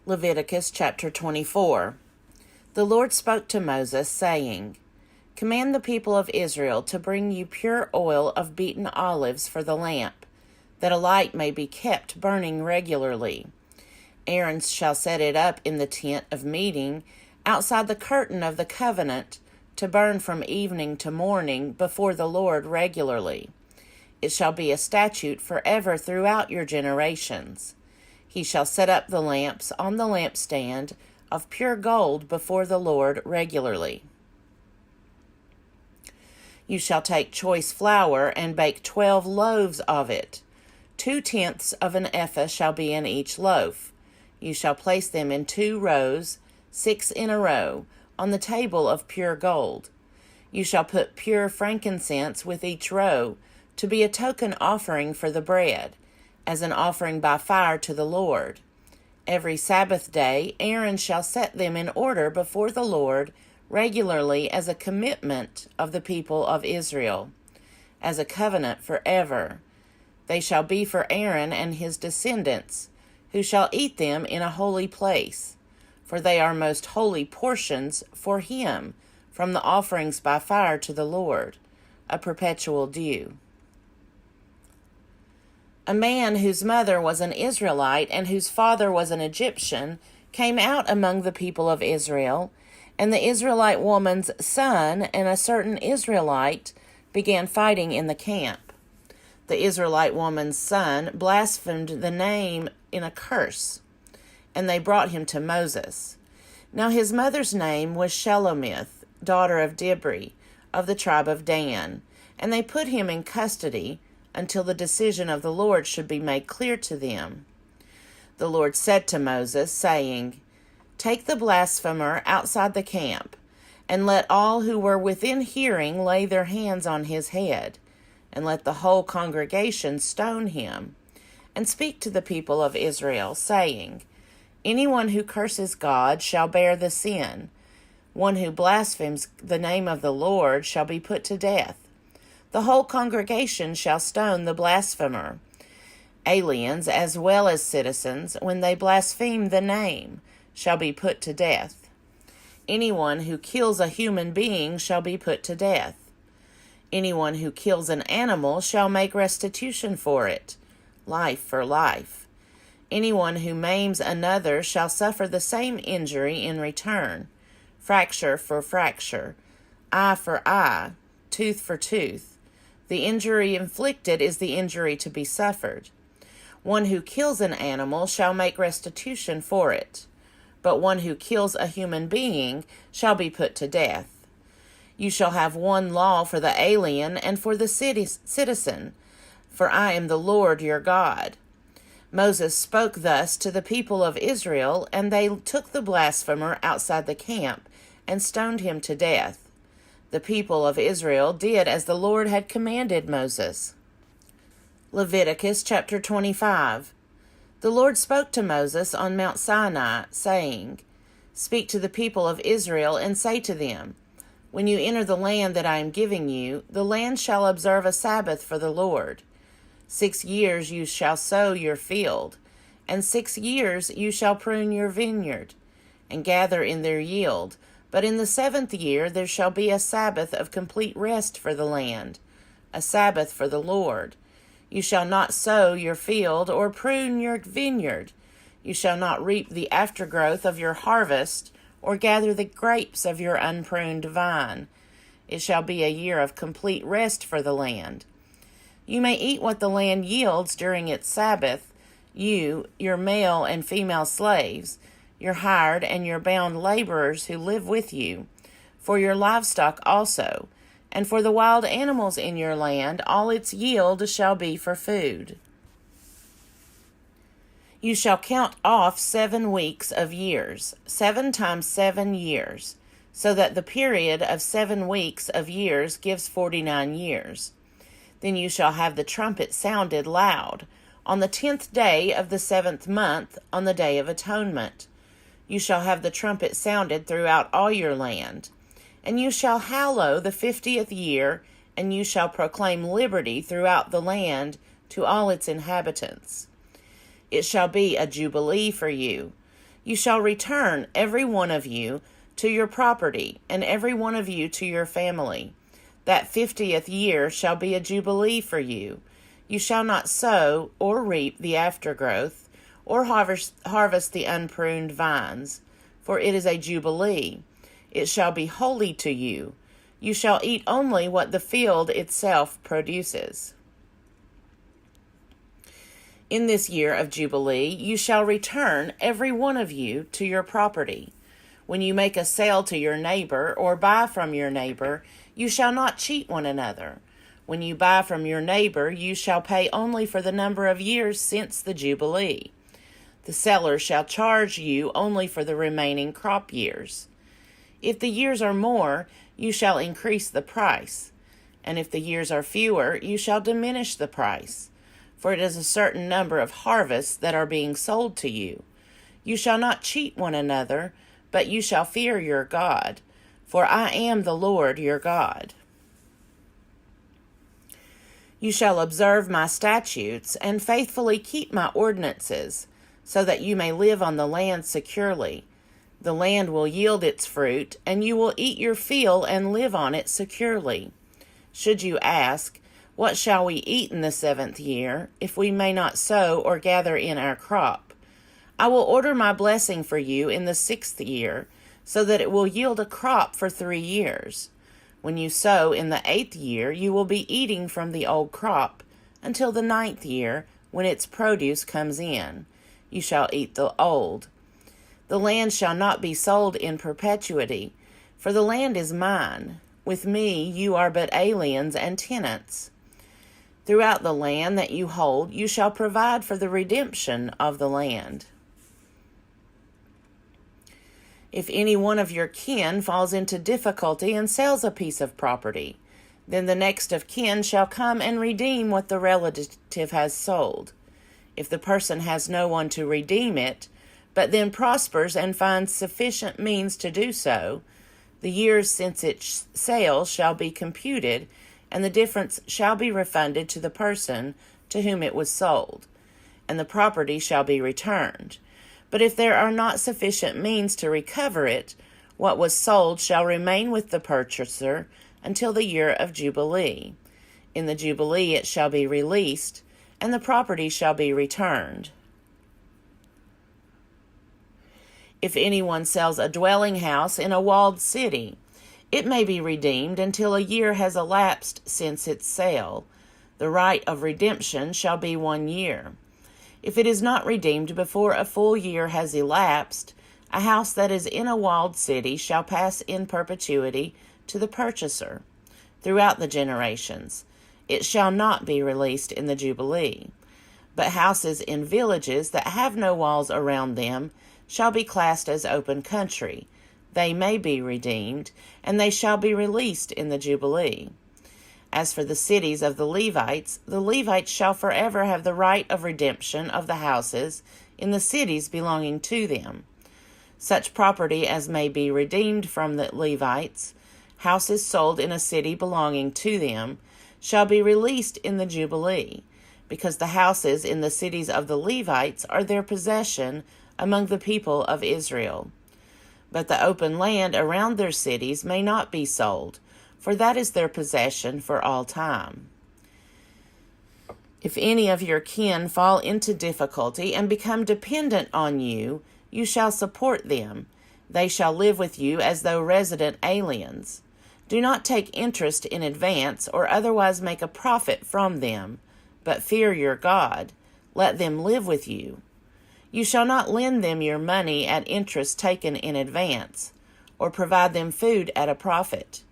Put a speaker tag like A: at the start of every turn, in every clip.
A: Leviticus chapter 24. The Lord spoke to Moses, saying, Command the people of Israel to bring you pure oil of beaten olives for the lamp, that a light may be kept burning regularly. Aaron shall set it up in the tent of meeting, outside the curtain of the covenant, to burn from evening to morning before the Lord regularly. It shall be a statute forever throughout your generations. He shall set up the lamps on the lampstand of pure gold before the Lord regularly. You shall take choice flour and bake 12 loaves of it. 2/10 of an ephah shall be in each loaf. You shall place them in 2 rows, 6 in a row, on the table of pure gold. You shall put pure frankincense with each row, to be a token offering for the bread, as an offering by fire to the Lord. Every Sabbath day Aaron shall set them in order before the Lord regularly as a commitment of the people of Israel, as a covenant forever. They shall be for Aaron and his descendants, who shall eat them in a holy place, for they are most holy portions for him from the offerings by fire to the Lord, a perpetual due. A man whose mother was an Israelite and whose father was an Egyptian came out among the people of Israel, and the Israelite woman's son and a certain Israelite began fighting in the camp. The Israelite woman's son blasphemed the name in a curse, and they brought him to Moses. Now his mother's name was Shelomith, daughter of Dibri, of the tribe of Dan, and they put him in custody until the decision of the Lord should be made clear to them. The Lord said to Moses, saying, Take the blasphemer outside the camp, and let all who were within hearing lay their hands on his head, and let the whole congregation stone him, and speak to the people of Israel, saying, Anyone who curses God shall bear the sin. One who blasphemes the name of the Lord shall be put to death. The whole congregation shall stone the blasphemer. Aliens as well as citizens, when they blaspheme the name, shall be put to death. Anyone who kills a human being shall be put to death. Anyone who kills an animal shall make restitution for it, life for life. Anyone who maims another shall suffer the same injury in return, fracture for fracture, eye for eye, tooth for tooth. The injury inflicted is the injury to be suffered. One who kills an animal shall make restitution for it, but one who kills a human being shall be put to death. You shall have one law for the alien and for the citizen, for I am the Lord your God. Moses spoke thus to the people of Israel, and they took the blasphemer outside the camp and stoned him to death. The people of Israel did as the Lord had commanded Moses. Leviticus chapter 25. The Lord spoke to Moses on Mount Sinai, saying, Speak to the people of Israel and say to them, When you enter the land that I am giving you, the land shall observe a Sabbath for the Lord. 6 years you shall sow your field, and 6 years you shall prune your vineyard, and gather in their yield. But in the 7th year there shall be a Sabbath of complete rest for the land, a Sabbath for the Lord. You shall not sow your field or prune your vineyard. You shall not reap the aftergrowth of your harvest or gather the grapes of your unpruned vine. It shall be a year of complete rest for the land. You may eat what the land yields during its Sabbath, you, your male and female slaves, your hired and your bound laborers who live with you, for your livestock also, and for the wild animals in your land, all its yield shall be for food. You shall count off 7 weeks of years, 7 times 7 years, so that the period of 7 weeks of years gives 49 years. Then you shall have the trumpet sounded loud, on the 10th day of the 7th month, on the Day of Atonement. You shall have the trumpet sounded throughout all your land. And you shall hallow the 50th year, and you shall proclaim liberty throughout the land to all its inhabitants. It shall be a jubilee for you. You shall return, every one of you, to your property, and every one of you to your family. That 50th year shall be a jubilee for you. You shall not sow or reap the aftergrowth, or harvest the unpruned vines, for it is a jubilee. It shall be holy to you. You shall eat only what the field itself produces. In this year of Jubilee, you shall return, every one of you, to your property. When you make a sale to your neighbor, or buy from your neighbor, you shall not cheat one another. When you buy from your neighbor, you shall pay only for the number of years since the Jubilee. The seller shall charge you only for the remaining crop years. If the years are more, you shall increase the price, and if the years are fewer, you shall diminish the price. For it is a certain number of harvests that are being sold to you. You shall not cheat one another, but you shall fear your God, for I am the Lord your God. You shall observe my statutes and faithfully keep my ordinances, so that you may live on the land securely. The land will yield its fruit, and you will eat your fill and live on it securely. Should you ask, what shall we eat in the 7th year, if we may not sow or gather in our crop? I will order my blessing for you in the 6th year, so that it will yield a crop for 3 years. When you sow in the 8th year, you will be eating from the old crop, until the 9th year, when its produce comes in. You shall eat the old. The land shall not be sold in perpetuity, for the land is mine. With me you are but aliens and tenants. Throughout the land that you hold, you shall provide for the redemption of the land. If any one of your kin falls into difficulty and sells a piece of property, then the next of kin shall come and redeem what the relative has sold. If the person has no one to redeem it, but then prospers and finds sufficient means to do so, the years since its sale shall be computed, and the difference shall be refunded to the person to whom it was sold, and the property shall be returned. But if there are not sufficient means to recover it, what was sold shall remain with the purchaser until the year of Jubilee. In the Jubilee it shall be released, and the property shall be returned. If anyone sells a dwelling house in a walled city, it may be redeemed until a year has elapsed since its sale. The right of redemption shall be 1 year. If it is not redeemed before a full year has elapsed, a house that is in a walled city shall pass in perpetuity to the purchaser throughout the generations. It shall not be released in the Jubilee. But houses in villages that have no walls around them shall be classed as open country. They may be redeemed, and they shall be released in the Jubilee. As for the cities of the Levites shall forever have the right of redemption of the houses in the cities belonging to them. Such property as may be redeemed from the Levites, houses sold in a city belonging to them, shall be released in the Jubilee, because the houses in the cities of the Levites are their possession among the people of Israel. But the open land around their cities may not be sold, for that is their possession for all time. If any of your kin fall into difficulty and become dependent on you, you shall support them. They shall live with you as though resident aliens. Do not take interest in advance or otherwise make a profit from them, but fear your God. Let them live with you. You shall not lend them your money at interest taken in advance, or provide them food at a profit.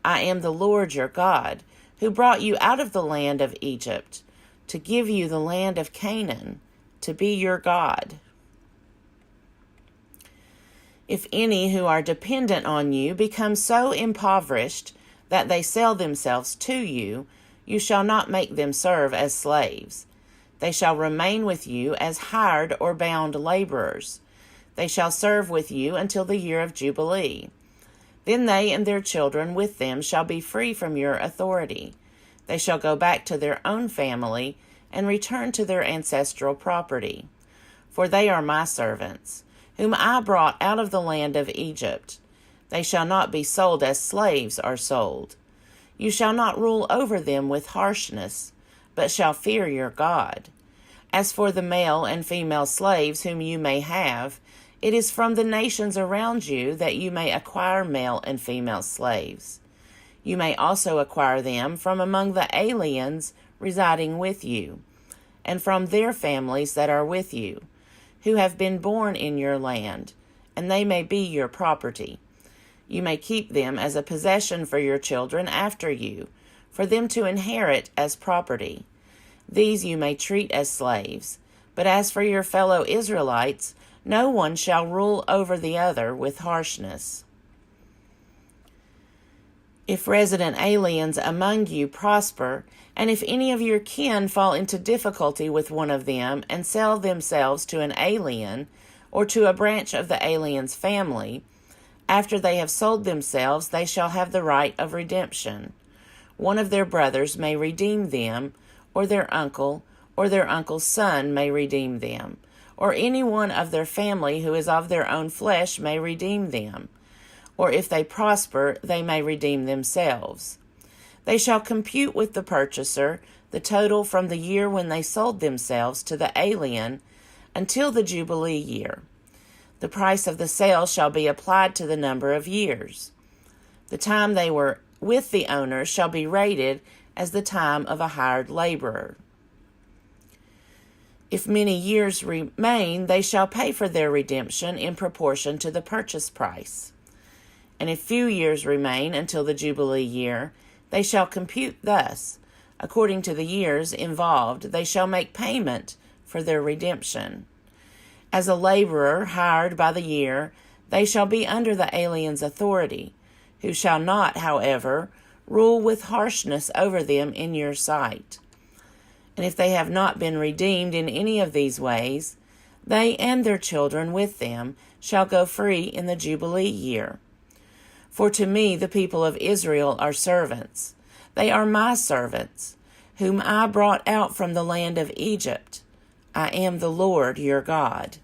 A: I am the Lord your God, who brought you out of the land of Egypt, to give you the land of Canaan, to be your God. If any who are dependent on you become so impoverished that they sell themselves to you, you shall not make them serve as slaves. They shall remain with you as hired or bound laborers. They shall serve with you until the year of Jubilee. Then they and their children with them shall be free from your authority. They shall go back to their own family and return to their ancestral property. For they are my servants. whom I brought out of the land of Egypt. They shall not be sold as slaves are sold. You shall not rule over them with harshness, but shall fear your God. As for the male and female slaves whom you may have, it is from the nations around you that you may acquire male and female slaves. You may also acquire them from among the aliens residing with you, and from their families that are with you, who have been born in your land, and they may be your property. You may keep them as a possession for your children after you, for them to inherit as property. These you may treat as slaves. But as for your fellow Israelites, no one shall rule over the other with harshness. If resident aliens among you prosper, and if any of your kin fall into difficulty with one of them and sell themselves to an alien, or to a branch of the alien's family, after they have sold themselves, they shall have the right of redemption. One of their brothers may redeem them, or their uncle's son may redeem them, or any one of their family who is of their own flesh may redeem them. Or if they prosper, they may redeem themselves. They shall compute with the purchaser the total from the year when they sold themselves to the alien until the Jubilee year. The price of the sale shall be applied to the number of years. The time they were with the owner shall be rated as the time of a hired laborer. If many years remain, they shall pay for their redemption in proportion to the purchase price. And if few years remain until the Jubilee year, they shall compute thus. According to the years involved, they shall make payment for their redemption. As a laborer hired by the year, they shall be under the alien's authority, who shall not, however, rule with harshness over them in your sight. And if they have not been redeemed in any of these ways, they and their children with them shall go free in the Jubilee year. For to me the people of Israel are servants. They are my servants, whom I brought out from the land of Egypt. I am the Lord your God.